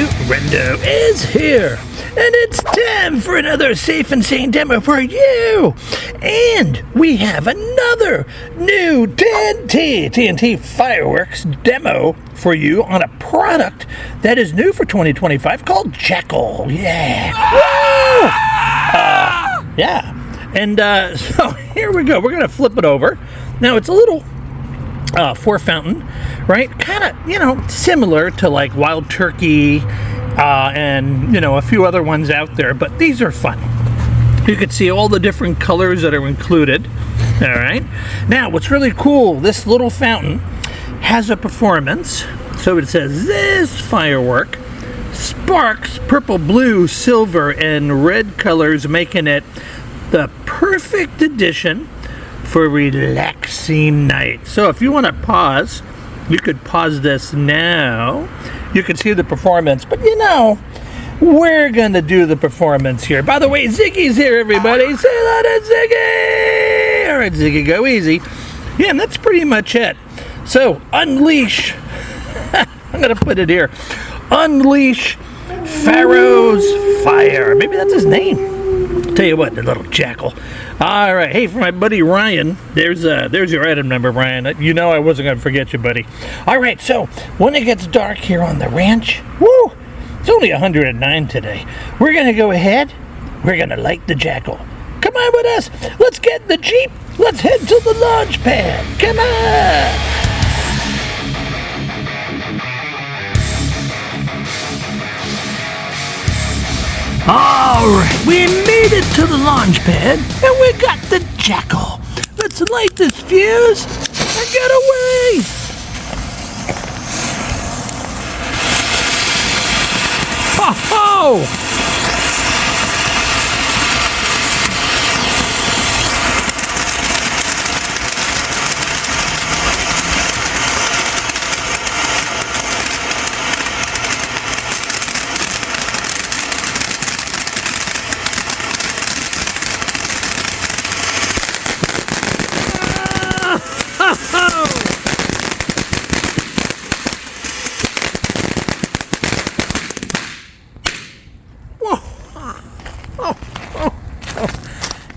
BBQ Rando is here, and it's time for another safe and sane demo for you. And we have another new TNT Fireworks demo for you on a product that is new for 2025 called Jackal. Yeah. Woo! Yeah. And so here we go. We're going to flip it over. Now it's a little four fountain, right? Kind of, similar to like Wild Turkey and, a few other ones out there, but these are fun. You can see all the different colors that are included, all right? Now, what's really cool, this little fountain has a performance. So it says, this firework sparks purple, blue, silver, and red colors, making it the perfect addition for relaxing night. So if you want to pause, you could pause this now. You can see the performance, but we're gonna do the performance here. By the way, Ziggy's here, everybody. Say hello to Ziggy! All right, Ziggy, go easy. Yeah, and that's pretty much it. So, unleash. I'm gonna put it here. Unleash Pharaoh's fire. Maybe that's his name. Tell you what, the little jackal. All right, hey, for my buddy Ryan, there's your item number, Ryan. I wasn't gonna forget you, buddy. All right, so when it gets dark here on the ranch, woo, it's only 109 today. We're gonna go ahead. We're gonna light the jackal. Come on with us. Let's get in the Jeep. Let's head to the launch pad. Come on. Alright, we made it to the launch pad, and we got the jackal. Let's light this fuse and get away! Ho-ho!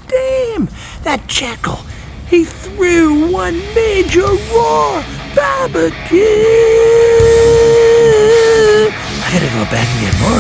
Damn, that jackal, he threw one major roar. Barbecue! I gotta go back and get more.